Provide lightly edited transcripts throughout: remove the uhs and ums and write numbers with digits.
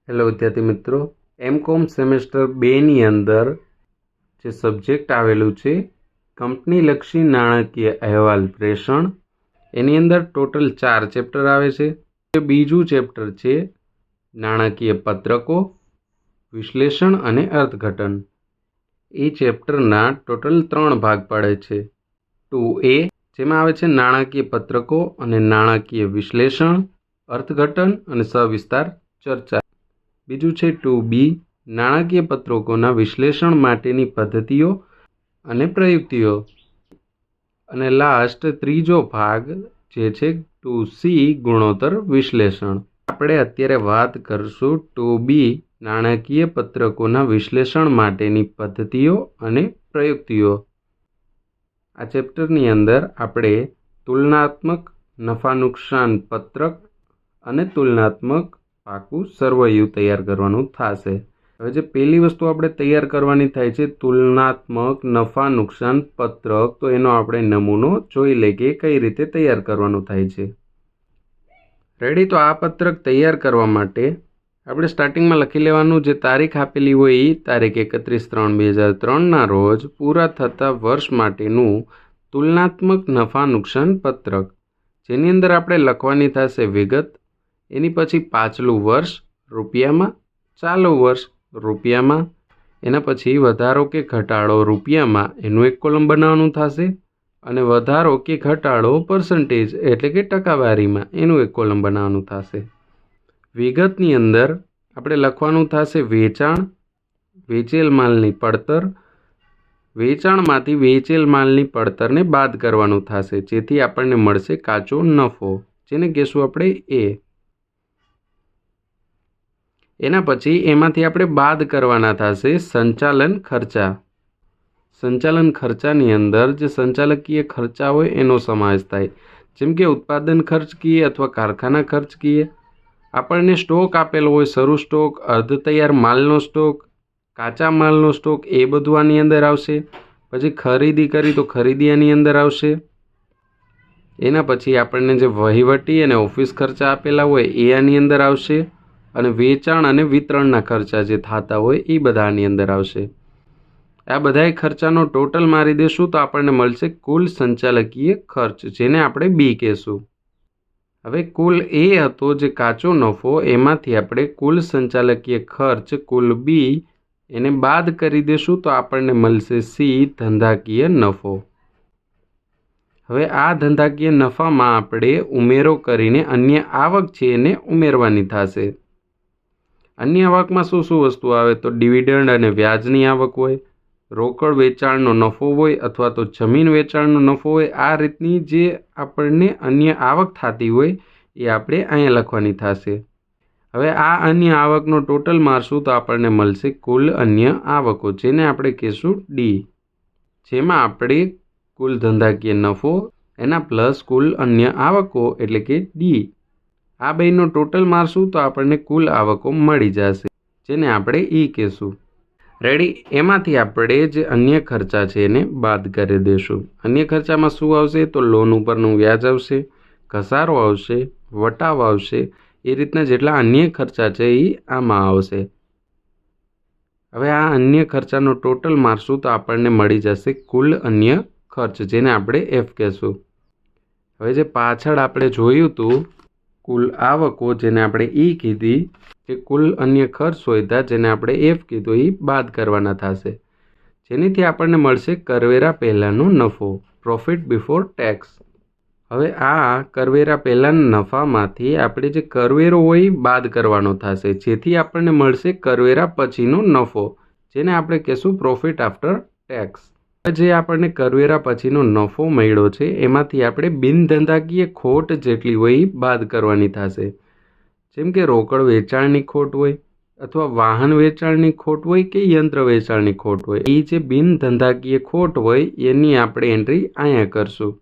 Hello વિદ્યાર્થી મિત્રો, MCom semester 2ની અંદર જે સબ્જેક્ટ આવેલું છે કંપનીલક્ષી નાણાકીય અહેવાલ પ્રેષણ, એની અંદર ટોટલ 4 ચેપ્ટર આવે છે. બીજું ચેપ્ટર છે નાણાકીય પત્રકો, વિશ્લેષણ અને અર્થઘટન. એ ચેપ્ટરના ટોટલ 3 ભાગ પડે છે. 2A જેમાં આવે છે નાણાકીય પત્રકો અને નાણાકીય વિશ્લેષણ, અર્થઘટન અને સવિસ્તાર ચર્ચા. બીજું છે 2B નાણાકીય પત્રકોના વિશ્લેષણ માટેની પદ્ધતિઓ અને પ્રયુક્તિઓ. અને લાસ્ટ ત્રીજો ભાગ જે છે 2C ગુણોત્તર વિશ્લેષણ. આપણે અત્યારે વાત કરશું 2B નાણાકીય પત્રકોના વિશ્લેષણ માટેની પદ્ધતિઓ અને પ્રયુક્તિઓ. આ ચેપ્ટરની અંદર આપણે તુલનાત્મક નફા નુકસાન પત્રક અને તુલનાત્મક પાકું સરવૈયું તૈયાર કરવાનું થશે. હવે જે પહેલી વસ્તુ આપણે તૈયાર કરવાની થાય છે તુલનાત્મક નફા નુકસાન પત્રક, તો એનો આપણે નમૂનો જોઈ લઈએ કે કઈ રીતે તૈયાર કરવાનું થાય છે. રેડી? તો આ પત્રક તૈયાર કરવા માટે આપણે સ્ટાર્ટિંગમાં લખી લેવાનું, જે તારીખ આપેલી હોય એ તારીખ 31/3/2003ના રોજ પૂરા થતા વર્ષ માટેનું તુલનાત્મક નફા નુકસાન પત્રક, જેની અંદર આપણે લખવાની થશે વિગત, એની પછી પાછલું વર્ષ રૂપિયામાં, ચાલુ વર્ષ રૂપિયામાં, એના પછી વધારો કે ઘટાડો રૂપિયામાં એનું એક કોલમ બનાવવાનું થશે, અને વધારો કે ઘટાડો પર્સન્ટેજ એટલે કે ટકાવારીમાં એનું એક કોલમ બનાવવાનું થશે. વિગતની અંદર આપણે લખવાનું થશે વેચાણ, વેચેલ માલની પડતર, વેચાણમાંથી વેચેલ માલની પડતરને બાદ કરવાનું થશે, જેથી આપણને મળશે કાચો નફો, જેને કહેશું આપણે એ. એના પછી એમાંથી આપણે બાદ કરવાના થશે સંચાલન ખર્ચા. સંચાલન ખર્ચાની અંદર જે સંચાલકીય ખર્ચા હોય એનો સમાવેશ થાય, જેમ કે ઉત્પાદન ખર્ચ કહીએ અથવા કારખાના ખર્ચ કહીએ. આપણને સ્ટોક આપેલો હોય, શરૂ સ્ટોક, અર્ધ તૈયાર માલનો સ્ટોક, કાચા માલનો સ્ટોક, એ બધું આની અંદર આવશે. પછી ખરીદી કરી તો ખરીદી આની અંદર આવશે. એના પછી આપણને જે વહીવટી અને ઓફિસ ખર્ચા આપેલા હોય એ આની અંદર આવશે, અને વેચાણ અને વિતરણના ખર્ચા જે થતા હોય એ બધા આની અંદર આવશે. આ બધા ખર્ચાનો ટોટલ મારી દેશું તો આપણને મળશે કુલ સંચાલકીય ખર્ચ, જેને આપણે બી કહેશું. હવે કુલ એ હતો જે કાચો નફો, એમાંથી આપણે કુલ સંચાલકીય ખર્ચ કુલ બી એને બાદ કરી દેશું તો આપણને મળશે સી ધંધાકીય નફો. હવે આ ધંધાકીય નફામાં આપણે ઉમેરો કરીને અન્ય આવક છે એને ઉમેરવાની થશે. અન્ય આવકમાં શું શું વસ્તુ આવે? તો ડિવિડન્ડ અને વ્યાજની આવક હોય, રોકડ વેચાણનો નફો હોય અથવા તો જમીન વેચાણનો નફો હોય. આ રીતની જે આપણને અન્ય આવક થતી હોય એ આપણે અહીંયા લખવાની થશે. હવે આ અન્ય આવકનો ટોટલ મારશું તો આપણને મળશે કુલ અન્ય આવકો, જેને આપણે કહીશું ડી, જેમાં આપણે કુલ ધંધાકીય નફો એના પ્લસ કુલ અન્ય આવકો એટલે કે ડી, આ બેનો ટોટલ મારશું તો આપણને કુલ આવકો મળી જશે, જેને આપણે ઈ કહેશું. રેડી? એમાંથી આપણે જે અન્ય ખર્ચા છે એને બાદ કરી દઈશું. અન્ય ખર્ચામાં શું આવશે? તો લોન ઉપરનું વ્યાજ આવશે, ઘસારો આવશે, વટાવ આવશે. એ રીતના જેટલા અન્ય ખર્ચા છે એ આમાં આવશે. હવે આ અન્ય ખર્ચાનો ટોટલ મારશું તો આપણને મળી જશે કુલ અન્ય ખર્ચ, જેને આપણે એફ કહેશું. હવે જે પાછળ આપણે જોયું હતું કુલ આવકો, જેને આપણે ઈ કીધી, જે કુલ અન્ય ખર્ચ હોય હતા જેને આપણે એફ કીધું, એ બાદ કરવાના થશે, જેનીથી આપણને મળશે કરવેરા પહેલાંનો નફો, પ્રોફિટ બિફોર ટેક્સ. હવે આ કરવેરા પહેલાંના નફામાંથી આપણે જે કરવેરો હોય બાદ કરવાનો થશે, જેથી આપણને મળશે કરવેરા પછીનો નફો, જેને આપણે કહેશું પ્રોફિટ આફ્ટર ટેક્સ. જે આપણને કરવેરા પછીનો નફો મળ્યો છે એમાંથી આપણે બિનધંધાકીય ખોટ જેટલી હોય એ બાદ કરવાની થશે, જેમ કે રોકડ વેચાણની ખોટ હોય અથવા વાહન વેચાણની ખોટ હોય કે યંત્ર વેચાણની ખોટ હોય. એ જે બિનધંધાકીય ખોટ હોય એની આપણે એન્ટ્રી અહીંયા કરશું,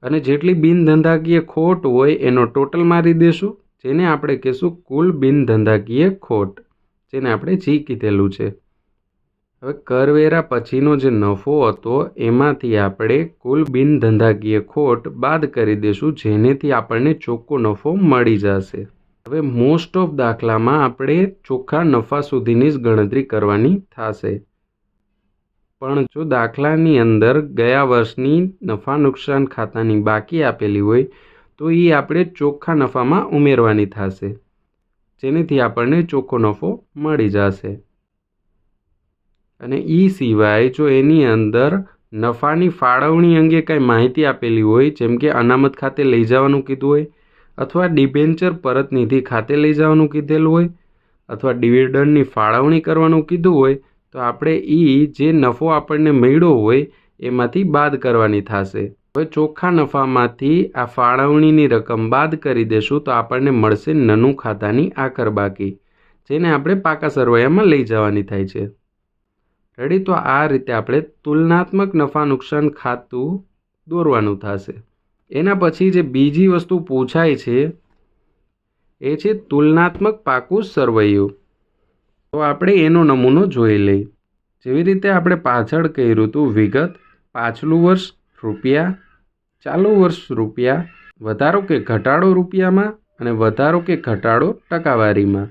અને જેટલી બિનધંધાકીય ખોટ હોય એનો ટોટલ મારી દેશું, જેને આપણે કહીશું કુલ બિનધંધાકીય ખોટ, જેને આપણે જી કીધેલું છે. હવે કરવેરા પછીનો જે નફો હતો એમાંથી આપણે કુલ બિનધંધાકીય ખોટ બાદ કરી દઈશું, જેનેથી આપણને ચોખ્ખો નફો મળી જશે. હવે મોસ્ટ ઓફ દાખલામાં આપણે ચોખ્ખા નફા સુધીની જ ગણતરી કરવાની થશે, પણ જો દાખલાની અંદર ગયા વર્ષની નફા નુકસાન ખાતાની બાકી આપેલી હોય તો એ આપણે ચોખ્ખા નફામાં ઉમેરવાની થશે, જેનાથી આપણને ચોખ્ખો નફો મળી જશે. અને એ સિવાય જો એની અંદર નફાની ફાળવણી અંગે કાંઈ માહિતી આપેલી હોય, જેમ કે અનામત ખાતે લઈ જવાનું કીધું હોય, અથવા ડિબેન્ચર પરત નિધિ ખાતે લઈ જવાનું કીધેલું હોય, અથવા ડિવિડન્ડની ફાળવણી કરવાનું કીધું હોય, તો આપણે જે નફો આપણને મળ્યો હોય એમાંથી બાદ કરવાની થશે. હવે ચોખ્ખા નફામાંથી આ ફાળવણીની રકમ બાદ કરી દેશું તો આપણને મળશે નનું ખાતાની આકર બાકી, જેને આપણે પાકા સરવૈયામાં લઈ જવાની થાય છે. રેડી? તો આ રીતે આપણે તુલનાત્મક નફા નુકસાન ખાતું દોરવાનું થશે. એના પછી જે બીજી વસ્તુ પૂછાય છે એ છે તુલનાત્મક પાકું સરવૈયું. તો આપણે એનો નમૂનો જોઈ લઈએ. જેવી રીતે આપણે પાછળ કર્યું હતું વિગત, પાછલું વર્ષ રૂપિયા, ચાલુ વર્ષ રૂપિયા, વધારો કે ઘટાડો રૂપિયામાં અને વધારો કે ઘટાડો ટકાવારીમાં,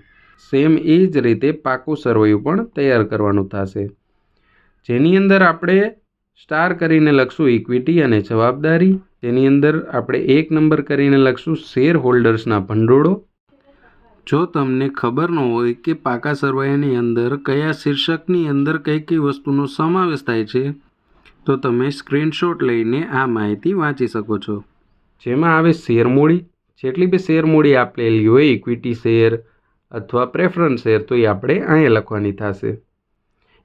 સેમ એ જ રીતે પાકું સરવૈયું પણ તૈયાર કરવાનું થશે, જેની અંદર આપણે સ્ટાર કરીને લખશું ઇક્વિટી અને જવાબદારી, જેની અંદર આપણે 1 નંબર કરીને લખશું શેર હોલ્ડર્સના ભંડોળો. જો તમને ખબર ન હોય કે પાકા સરવૈયાની અંદર કયા શીર્ષકની અંદર કઈ કઈ વસ્તુનો સમાવેશ થાય છે, તો તમે સ્ક્રીનશોટ લઈને આ માહિતી વાંચી શકો છો. જેમાં આવે શેરમૂડી, જેટલી બી શેરમૂડી આપેલી હોય, ઇક્વિટી શેર અથવા પ્રેફરન્સ શેર, તો એ આપણે અહીંયા લખવાની થશે.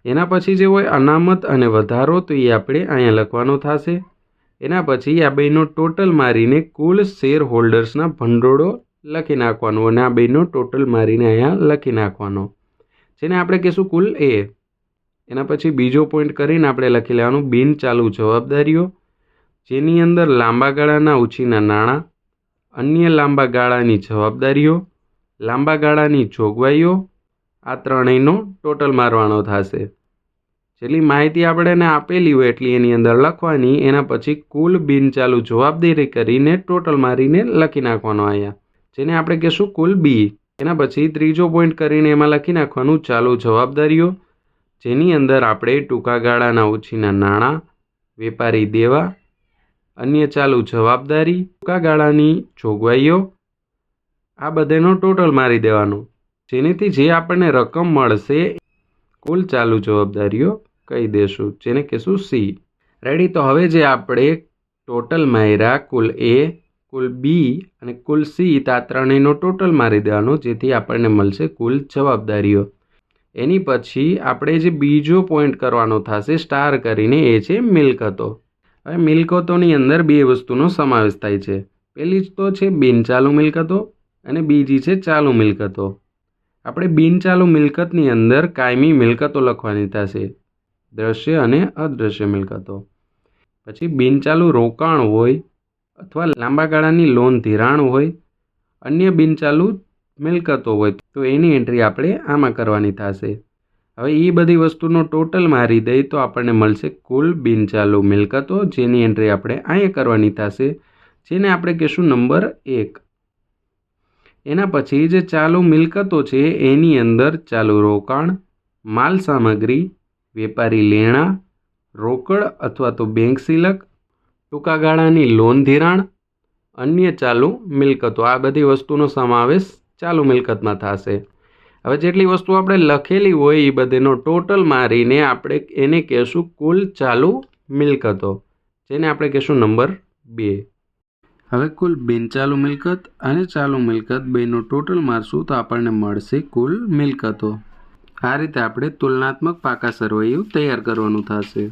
એના પછી જે હોય અનામત અને વધારો, તો એ આપણે અહીંયા લખવાનો થશે. એના પછી આ બેનો ટોટલ મારીને કુલ શેર હોલ્ડર્સના ભંડોળો લખી નાખવાનું, અને આ બેનો ટોટલ મારીને અહીંયા લખી નાખવાનો, જેને આપણે કહીશું કુલ એ. એના પછી બીજો પોઈન્ટ કરીને આપણે લખી લેવાનું બિન ચાલુ જવાબદારીઓ, જેની અંદર લાંબા ગાળાના ઉછીના નાણાં, અન્ય લાંબા ગાળાની જવાબદારીઓ, લાંબા ગાળાની જોગવાઈઓ, આ ત્રણેયનો ટોટલ મારવાનો થશે. જેટલી માહિતી આપણે આપેલી હોય એટલી એની અંદર લખવાની. એના પછી કુલ બિનચાલુ જવાબદારી કરીને ટોટલ મારીને લખી નાખવાનો અહીંયા, જેને આપણે કહીશું કુલ બી. એના પછી ત્રીજો પોઈન્ટ કરીને એમાં લખી નાખવાનું ચાલુ જવાબદારીઓ, જેની અંદર આપણે ટૂંકા ગાળાના ઉછીના નાણાં, વેપારી દેવા, અન્ય ચાલુ જવાબદારી, ટૂંકા ગાળાની જોગવાઈઓ, આ બધાનો ટોટલ મારી દેવાનું, જેનેથી જે આપણને રકમ મળશે કુલ ચાલુ જવાબદારીઓ કહી દેશું, જેને કહીશું સી. રેડી? તો હવે જે આપણે ટોટલ માર્યા કુલ એ, કુલ બી અને કુલ સી, તો આ ત્રણેયનો ટોટલ મારી દેવાનો, જેથી આપણને મળશે કુલ જવાબદારીઓ. એની પછી આપણે જે બીજો પોઈન્ટ કરવાનો થશે સ્ટાર કરીને, એ છે મિલકતો. હવે મિલકતોની અંદર બે વસ્તુનો સમાવેશ થાય છે. પહેલી તો છે બિનચાલુ મિલકતો અને બીજી છે ચાલુ મિલકતો. આપણે બિનચાલુ મિલકતની અંદર કાયમી મિલકતો લખવાની થશે, દ્રશ્ય અને અદ્રશ્ય મિલકતો. પછી બિનચાલુ રોકાણ હોય અથવા લાંબા ગાળાની લોન ધિરાણ હોય, અન્ય બિનચાલુ મિલકતો હોય, તો એની એન્ટ્રી આપણે આમાં કરવાની થશે. હવે એ બધી વસ્તુનો ટોટલ મારી દઈએ તો આપણને મળશે કુલ બિનચાલુ મિલકતો, જેની એન્ટ્રી આપણે અહીંયા કરવાની થશે, જેને આપણે કહીશું નંબર 1. એના પછી જે ચાલુ મિલકતો છે એની અંદર ચાલુ રોકાણ, માલ સામગ્રી, વેપારી લેણાં, રોકડ અથવા તો બેંક સિલક, ટૂંકા ગાળાની લોન ધિરાણ, અન્ય ચાલુ મિલકતો, આ બધી વસ્તુનો સમાવેશ ચાલુ મિલકતમાં થશે. હવે જેટલી વસ્તુ આપણે લખેલી હોય એ બધીનો ટોટલ મારીને આપણે એને કહેશું કુલ ચાલુ મિલકતો, જેને આપણે કહેશું નંબર 2. હવે કુલ બિનચાલુ મિલકત અને ચાલુ મિલકત બેનો ટોટલ મારશું તો આપણને મળશે કુલ મિલકતો. આ રીતે આપણે તુલનાત્મક પાકા સરવૈયું તૈયાર કરવાનું થશે.